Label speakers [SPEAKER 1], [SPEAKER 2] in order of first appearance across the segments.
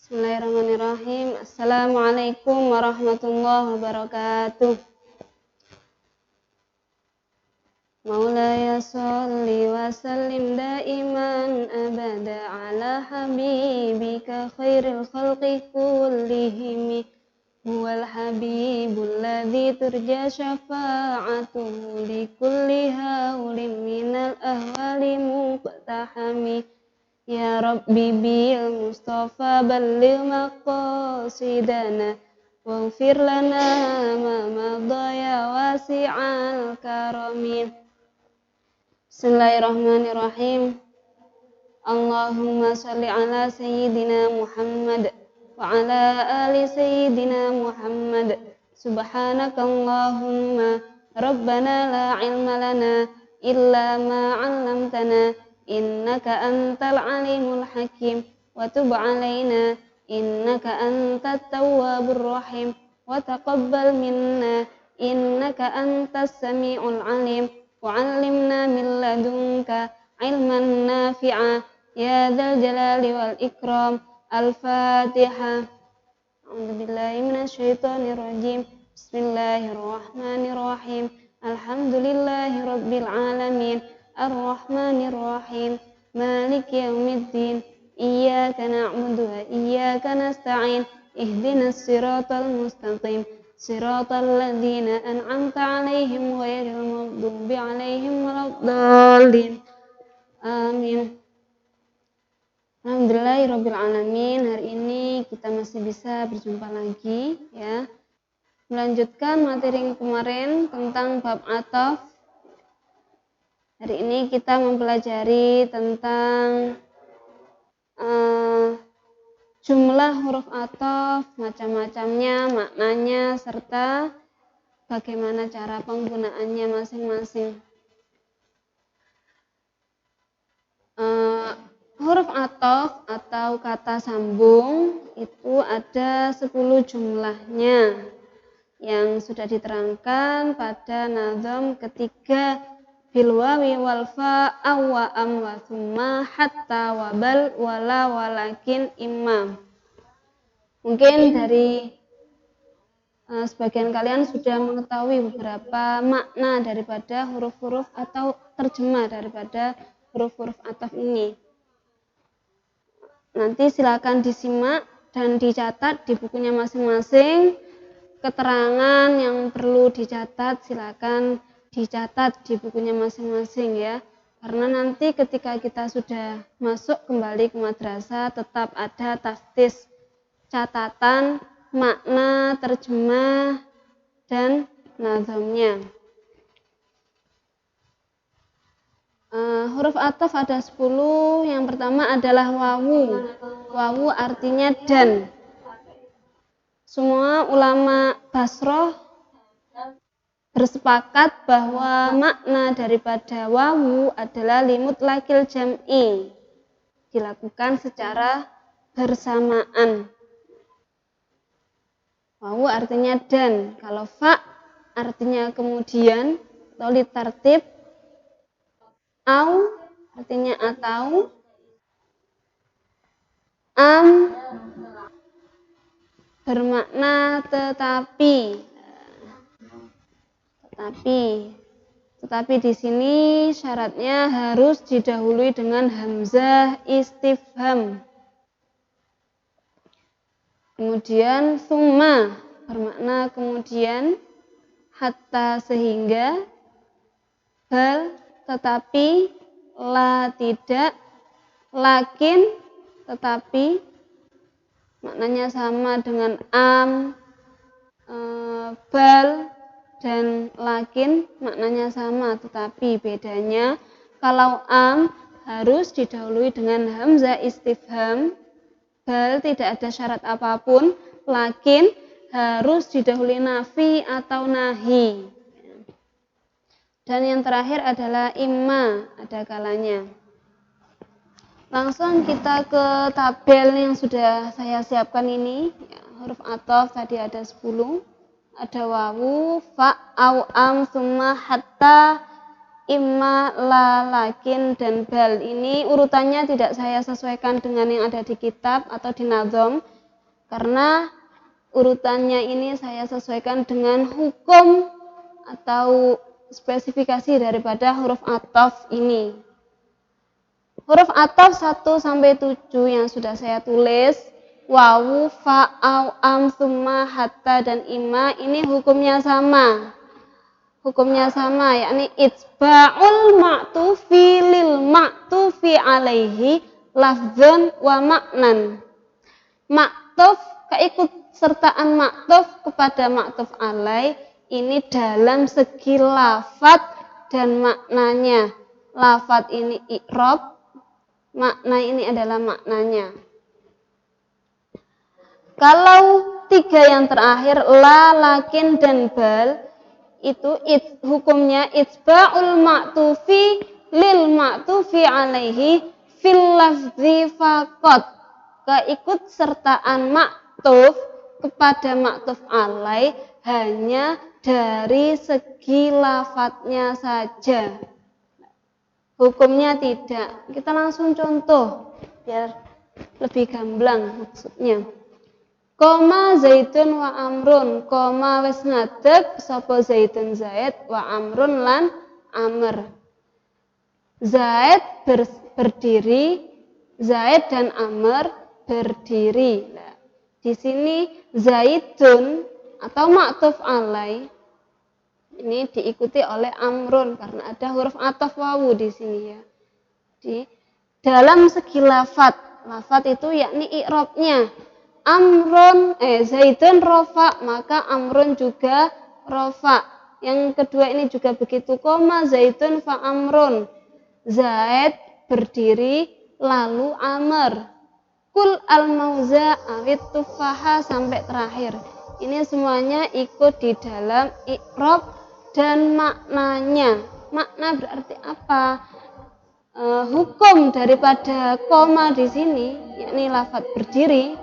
[SPEAKER 1] Bismillahirrahmanirrahim. Assalamualaikum warahmatullahi wabarakatuh. Maulaya sholli wa sallim daiman abada ala habibika khairil khalqi kullihim. Huwal habibul ladzi turja syafa'atuhu li kulli hawlim minal ahwali muqtahami. Ya Rabbi bil Mustafa balligh maqasidana waghfir lana ma madha ya wasi'al karami. Bismillahirrahmanirrahim. Allahumma shalli ala sayyidina Muhammad wa ala ali sayyidina Muhammad. Subhanaka Allahumma rabbana la ilma lana illa ma 'allamtana innaka antal alimul hakim wa tub alaina innaka antat tawwabur rahim wa taqabbal minna innaka antas samiul alim wa 'allimna min ladunka ilman nafi'a ya dzal jalali wal ikram. Al-Fatihah. A'udzubillahi minasyaitonir rajim. Bismillahirrahmanirrahim. Alhamdulillahi rabbil alamin. Ar-Rahmanir-Rahim. Maliki yaumiddin. Iyyaka na'budu wa iyyaka nasta'in. Ihdinas siratal mustaqim. Siratal ladzina an'amta 'alaihim ghairil maghdubi 'alaihim waladdallin. Amin. Alhamdulillahirabbil alamin. Hari ini kita masih bisa berjumpa lagi ya. Melanjutkan materi yang kemarin tentang bab ataf. Hari ini kita mempelajari tentang jumlah huruf ataf, macam-macamnya, maknanya, serta bagaimana cara penggunaannya masing-masing. Huruf ataf atau kata sambung itu ada 10 jumlahnya yang sudah diterangkan pada nazam ketiga bil wawi wal fa wa am wa thumma hatta wa bal wala walakin imam. Mungkin dari sebagian kalian sudah mengetahui beberapa makna daripada huruf-huruf atau terjemah daripada huruf-huruf ataf ini. Nanti silakan disimak dan dicatat di bukunya masing-masing. Keterangan yang perlu dicatat silakan dicatat di bukunya masing-masing ya. Karena nanti ketika kita sudah masuk kembali ke madrasah tetap ada taftis, catatan, makna, terjemah, dan nazamnya. Huruf ataf ada 10. Yang pertama adalah wawu. Wawu artinya dan. Semua ulama Basroh bersepakat bahwa makna daripada wawu adalah limutlaqil jam'i, dilakukan secara bersamaan. Wawu artinya dan, kalau fa artinya kemudian atau litartib, au artinya atau, am bermakna tetapi. Tetapi di sini syaratnya harus didahului dengan hamzah istifham. Kemudian summa bermakna kemudian, hatta sehingga, bal tetapi, la tidak, lakin tetapi, maknanya sama dengan am, bal dan lakin maknanya sama, tetapi bedanya kalau am harus didahului dengan hamzah istifham, bal tidak ada syarat apapun, lakin harus didahului nafi atau nahi. Dan yang terakhir adalah imma, ada kalanya. Langsung kita ke tabel yang sudah saya siapkan ini. Huruf ataf tadi ada 10. Ada wawu, fa, au, am, summa, hatta, imma, la, lakin, dan bal. Ini urutannya tidak saya sesuaikan dengan yang ada di kitab atau di nazam. Karena urutannya ini saya sesuaikan dengan hukum atau spesifikasi daripada huruf ataf ini. Huruf ataf 1 sampai 7 yang sudah saya tulis, wawu, fa, au, am, summa, hatta, dan ima, ini hukumnya sama. Hukumnya sama, yakni itsba'ul ma'tufi lil ma'tufi alaihi lafzun wa maknan. Maktuf, keikut sertaan maktuf kepada maktuf alaih ini dalam segi lafat dan maknanya. Lafat ini i'rab, makna ini adalah maknanya. Kalau 3 yang terakhir, la, lakin, dan bal, itu hukumnya itsba'ul ma'tufi lil ma'tufi alaihi fil lafzi faqat. Keikut sertaan maktuf kepada maktuf alaih hanya dari segi lafadznya saja. Hukumnya tidak. Kita langsung contoh biar lebih gamblang maksudnya. Koma zaitun wa amrun, koma wis ngadeg sapa zaitun zaid wa amrun lan amr. Zaid berdiri, zaid dan amr berdiri. Nah, di sini zaitun atau maktuf alaih ini diikuti oleh amrun karena ada huruf ataf wawu di sini ya. Di dalam segi lafat itu yakni i'rabnya. Amrun zaitun rofa, maka amrun juga rofa. Yang kedua ini juga begitu, koma zaitun fa amrun. Zaid berdiri lalu amr. Kul al-mauza awit tufaha sampai terakhir. Ini semuanya ikut di dalam i'rab dan maknanya. Makna berarti apa? Hukum daripada koma di sini, yakni lafaz berdiri,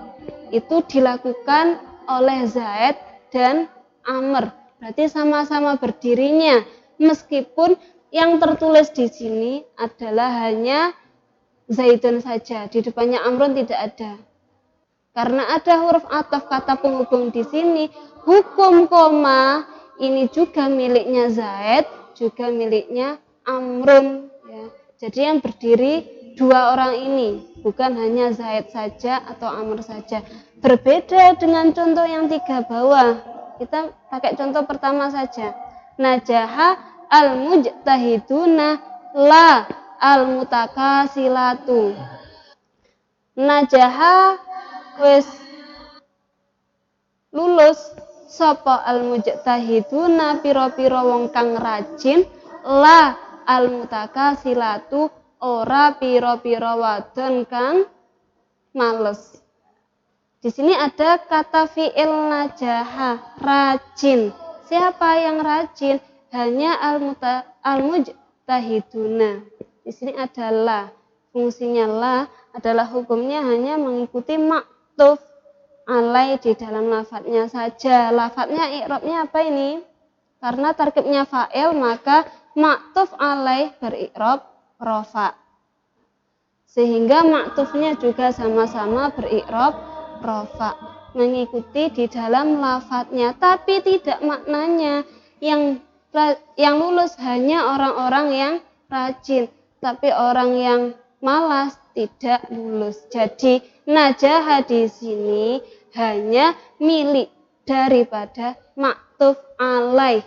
[SPEAKER 1] itu dilakukan oleh Zaid dan Amr. Berarti sama-sama berdirinya, meskipun yang tertulis di sini adalah hanya Zaidun saja, di depannya Amrun tidak ada. Karena ada huruf ataf kata penghubung di sini, hukum koma ini juga miliknya Zaid, juga miliknya Amrun. Ya. Jadi yang berdiri 2 orang ini, bukan hanya Zaid saja atau Amr saja. Berbeda dengan contoh yang 3 bawah. Kita pakai contoh pertama saja. Najaha al-mujtahiduna la al-mutakasilatu. Najaha wis lulus sapa al-mujtahiduna pira-pira wong kang rajin, la al-mutakasilatu ora pira-pira wadon kang males. Di sini ada kata fi'il najaha, rajin. Siapa yang rajin? Hanya al-mujtahiduna. Di sini adalah fungsinya la adalah hukumnya hanya mengikuti maktuf alaih di dalam lafadznya saja. Lafadznya i'rabnya apa ini? Karena tarkibnya fa'il maka maktuf alaih beri'rab rofa. Sehingga maktufnya juga sama-sama beri'rab rofa, mengikuti di dalam lafadznya, tapi tidak maknanya. Yang lulus hanya orang-orang yang rajin, tapi orang yang malas tidak lulus. Jadi najah di sini hanya milik daripada maktuf alaih,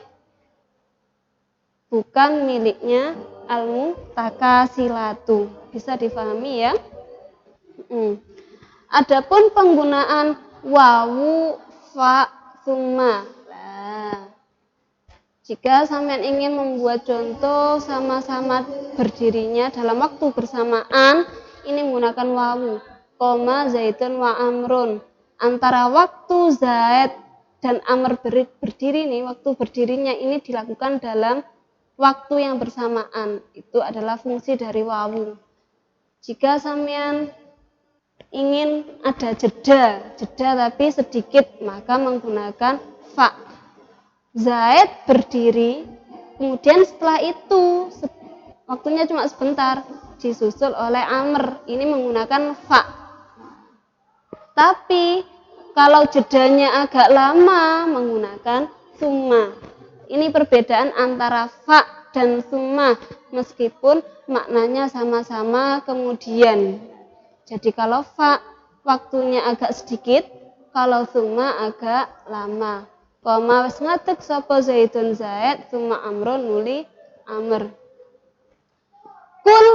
[SPEAKER 1] bukan miliknya al-mutakasilatu. Bisa difahami ya? Adapun penggunaan wawu, fa, summa. Nah, jika sampean ingin membuat contoh sama-sama berdirinya dalam waktu bersamaan, ini menggunakan wawu. Koma zaitun wa amrun. Antara waktu Zaid dan Amr berdiri nih, waktu berdirinya ini dilakukan dalam waktu yang bersamaan. Itu adalah fungsi dari wawu. Jika sampean ingin ada jeda tapi sedikit, maka menggunakan fa. Zaid berdiri, kemudian setelah itu waktunya cuma sebentar, disusul oleh Amr, ini menggunakan fa. Tapi Kalau jedanya agak lama menggunakan summa. Ini perbedaan antara fa dan summa meskipun maknanya sama-sama kemudian. Jadi kalau fa waktunya agak sedikit, kalau summa agak lama. Koma wis ngadeg sapa Zaidun Zaid, summa Amrun nuli Amr. Kul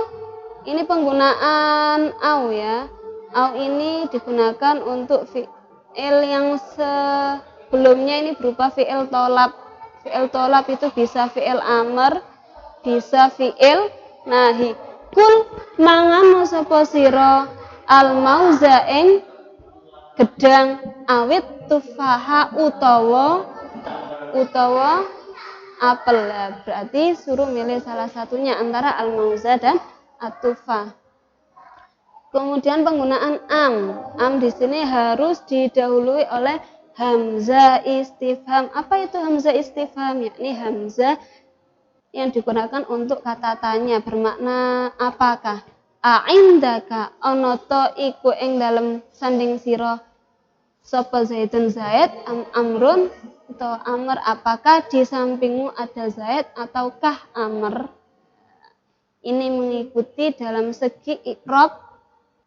[SPEAKER 1] ini penggunaan au ya. Au ini digunakan untuk fi'il yang sebelumnya ini berupa fi'il tolab. Fi'il tolab itu bisa fi'il amr, bisa fi'il nahi. Kul mangan sapa sira al mauza ing gedang awit tufaha utawa apel. Berarti suruh milih salah satunya antara al mauza dan at-tufah. Kemudian penggunaan am. Am di sini harus didahului oleh hamzah istifham. Apa itu hamzah istifham? Yakni hamzah yang digunakan untuk kata tanya bermakna apakah? A'indaka onoto iku ing dalem sanding sira sapa Zaidun Zaid Amrun atau Amr, apakah di sampingmu ada Zaid ataukah Amr? Ini mengikuti dalam segi i'rab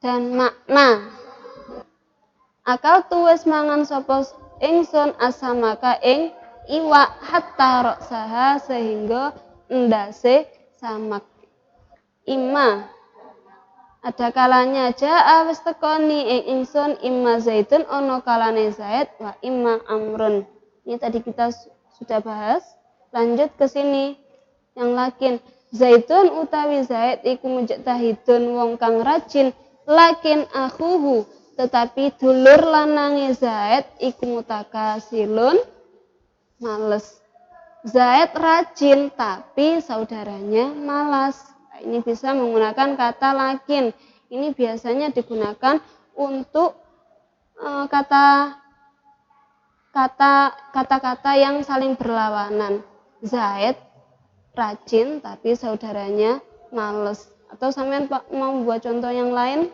[SPEAKER 1] dan makna. Akal tuwes mangan sapa ingsun asamaka ing iwak hatta roksaha sehingga endase samak. Ima ada kalanya ja'a wis tekoni ing ingsun imma Zaidun ono kalane Zaid wa imma Amrun. Ini tadi kita sudah bahas. Lanjut ke sini. Yang lakin Zaidun utawi Zaid iku mujtahidun wong kang rajin, lakin akhuhu tetapi dulur lanange Zaid iku mutakasilun males. Zaid rajin tapi saudaranya malas. Ini bisa menggunakan kata lakin. Ini biasanya digunakan untuk kata-kata yang saling berlawanan. Zaid rajin tapi saudaranya males. Atau sampean mau buat contoh yang lain?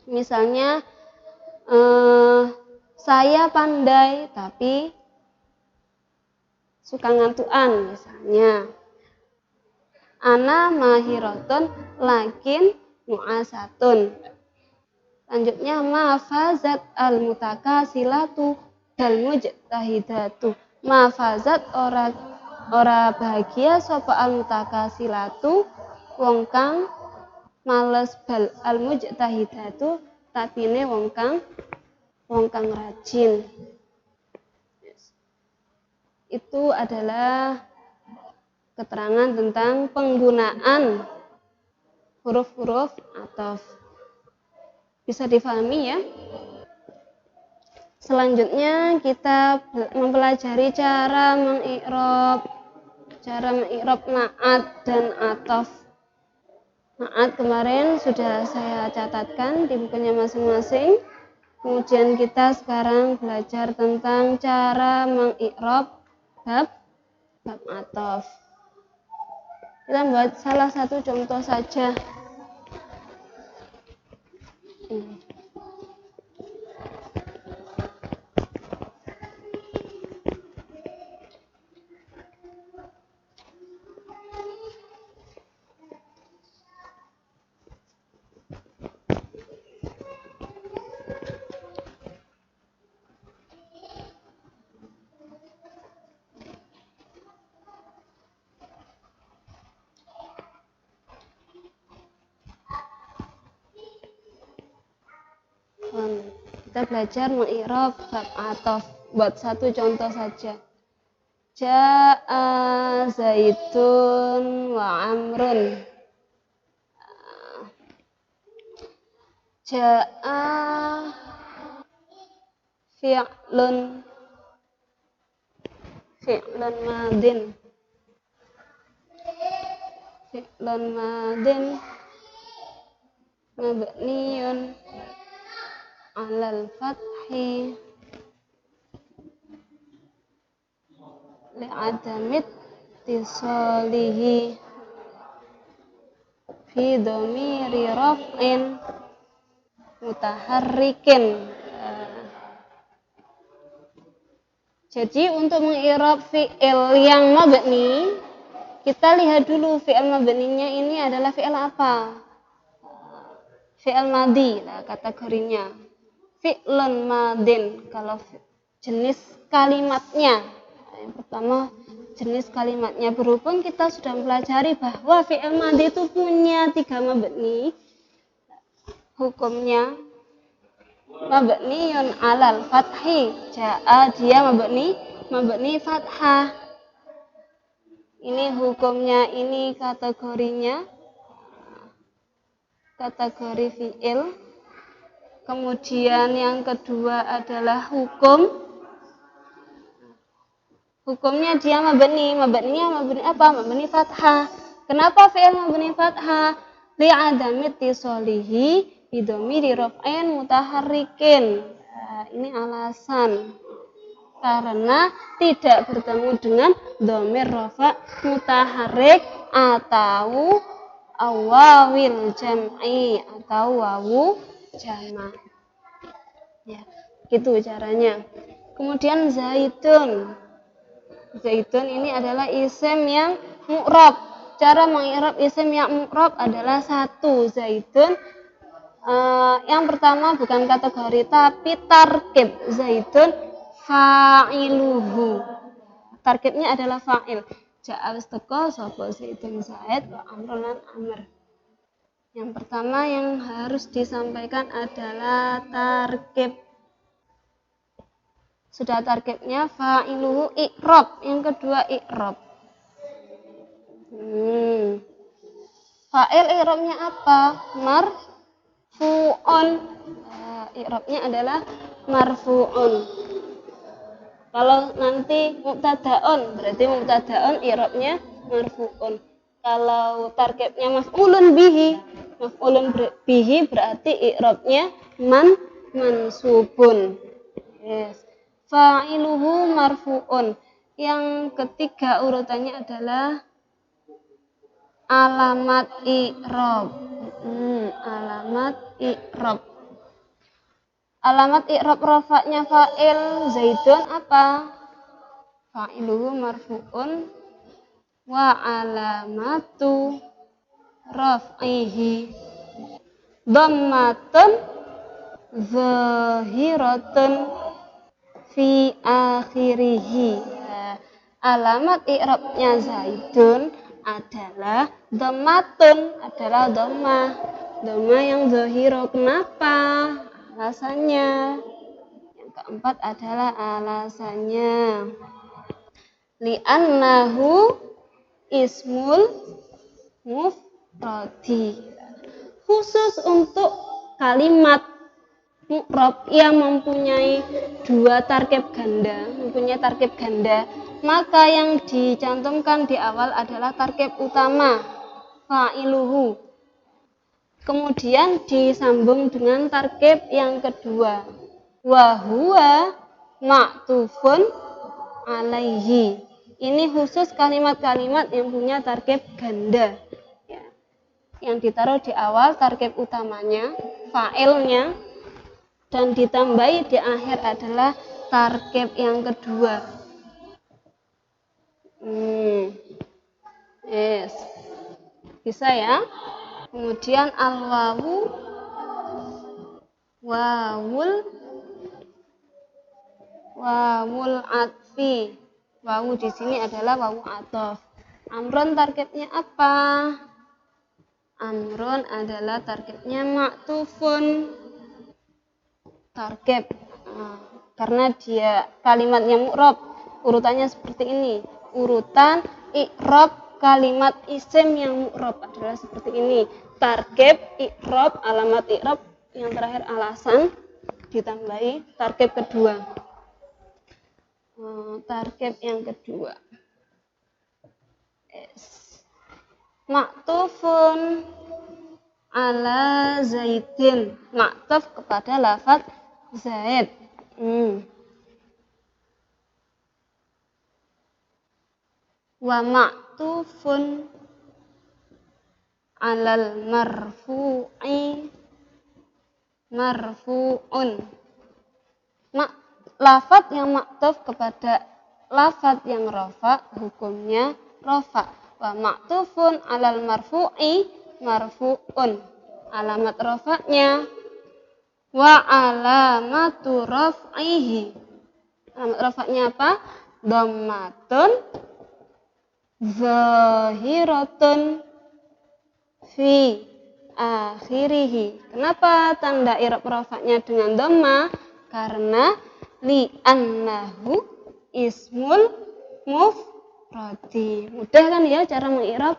[SPEAKER 1] Misalnya saya pandai tapi suka ngantuan misalnya. Ana mahiratun lakin mu'asatun. Lanjutnya mafazat al-mutakasilatu dal mujtahidatu. Mafazat ora bahagia sapa al-mutakasilatu wong kang males bal al-mujtahidatu tapine wong kang rajin. Itu adalah keterangan tentang penggunaan huruf-huruf ataf. Bisa difahami ya? Selanjutnya kita mempelajari cara mengi'rab na'at dan ataf. Na'at kemarin sudah saya catatkan di bukunya masing-masing. Kemudian kita sekarang belajar tentang cara mengi'rab bab ataf. Kita buat salah satu contoh saja. Kita belajar mengi'rab bab ataf. Buat satu contoh saja. Ja'a Zaidun wa Amrun. Ja'a fi'lun madin. Fi'lun madin mabniyun alal fathi li'adamit tisalihi fi dhamiri raf'in mutaharrikin. Jadi untuk mengirab fi'il yang mabni, kita lihat dulu fi'il mabninya ini adalah fi'il apa? Fi'il madhi lah kategorinya. Fi'lun madin kalau jenis kalimatnya. Yang pertama jenis kalimatnya, berhubung kita sudah mempelajari bahwa fi'il madhi itu punya 3 mabni, hukumnya mabniun alal fathi, ja'a dia mabni fathah. Ini hukumnya, ini kategorinya kategori fi'il. Kemudian yang kedua adalah hukumnya dia mabninya mabni apa? Mabni fathah. Kenapa fi'il mabni fathah? Li'adami tisolihi bidomiri raf'in mutaharrikin. Nah, ini alasan. Karena tidak bertemu dengan dhamir rafa' mutaharrik atau awawil jam'i atau wawu jama'. Ya, gitu caranya. Kemudian zaitun. Zaitun ini adalah isim yang mu'rab. Cara mengi'rab isim yang mu'rab adalah satu, zaitun. Yang pertama bukan kategori tapi tarkib. Zaitun fa'iluhu. Tarkibnya adalah fa'il. Ja'a wis teko sapa zaitun zaid wa amrun lan amr. Yang pertama yang harus disampaikan adalah tarkib. Sudah tarkibnya fa'iluhu i'rab. Yang kedua i'rab. Fa'il i'rabnya apa? Marfu'un. I'rabnya adalah marfu'un. Kalau nanti mubtada'un, berarti mubtada'un i'rabnya marfu'un. Kalau tarkibnya maf'ulun bihi berarti i'rabnya mansubun. Yes. Fa'iluhu marfu'un. Yang ketiga urutannya adalah alamat i'rab. Alamat i'rab. Alamat i'rab rafa'nya fa'il zaidun apa? Fa'iluhu marfu'un wa alamatu raf'ihi dhammatun zahiratun fi akhirihi. Alamat i'rabnya zaidun adalah dhammatun, adalah dhammah yang zahira. Kenapa? Alasannya. Yang keempat adalah alasannya. Li'annahu ismul mufradi. Khusus untuk kalimat mu'rab yang mempunyai tarkib ganda, maka yang dicantumkan di awal adalah tarkib utama fa'iluhu. Kemudian disambung dengan tarkib yang kedua, wa huwa ma'tufun alaihi. Ini khusus kalimat-kalimat yang punya tarkib ganda, ya. Yang ditaruh di awal tarkib utamanya, fa'ilnya, dan ditambahi di akhir adalah tarkib yang kedua. Yes. Bisa ya? Kemudian al-wawu wawul atfi. Wawu di sini adalah wawu ataf. Amrun tarkibnya apa? Amrun adalah tarkibnya ma'tufun. Tarkib. Karena dia kalimatnya mu'rab, urutannya seperti ini. Urutan i'rab kalimat isim yang mu'rab adalah seperti ini. Tarkib, i'rab, alamat i'rab, yang terakhir alasan, ditambahi tarkib kedua. Tarkib yang kedua. Ma'tufun ala zaidin. Ma'tuf kepada lafaz zaid. Wa ma'tufun alal marfu'i marfu'un. lafadz yang maktuf kepada lafadz yang rafa hukumnya rafa. Wa maktufun alal marfu'i marfu'un. Alamat rafa'nya wa alamatu raf'ihi. Alamat rafa'nya apa? Dhammatun zahiratun fi akhirihi. Kenapa tanda i'rab rafa'nya dengan dhamma? Karena li'annahu ismul mufradi. Mudah kan ya cara mengi'rab?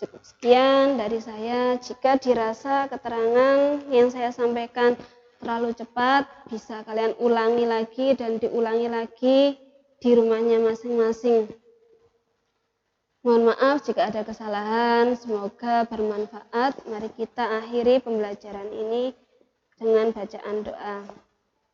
[SPEAKER 1] Cukup sekian dari saya. Jika dirasa keterangan yang saya sampaikan terlalu cepat, bisa kalian ulangi lagi dan diulangi lagi di rumahnya masing-masing. Mohon maaf jika ada kesalahan, semoga bermanfaat. Mari kita akhiri pembelajaran ini dengan bacaan doa.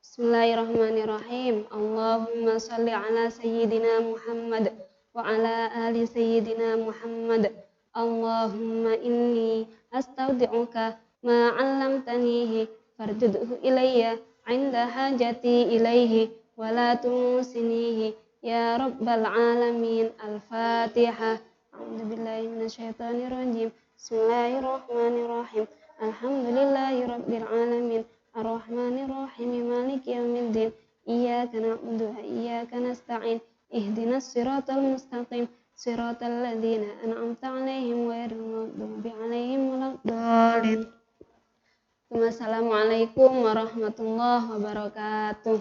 [SPEAKER 1] Bismillahirrahmanirrahim. Allahumma shalli ala sayyidina Muhammad wa ala ali sayyidina Muhammad. Allahumma inni astaudi'uka ma 'allamtanihi fardudhu ilayya 'inda hajati ilaihi wa la tunsinihi ya rabbal alamin. Al-Fatihah. A'udzubillahi minasyaitonirrajim. Bismillahirrahmanirrahim. Alhamdulillahi rabbil alamin. Ar-Rahmanirrahim. Maliki yaumiddin. Iyyaka na'budu wa iyyaka nasta'in. Ihdinas siratal mustaqim. Siratal ladzina an'amta 'alaihim ghairil maghdubi 'alaihim waladdallin. Wassalamualaikum warahmatullahi wabarakatuh.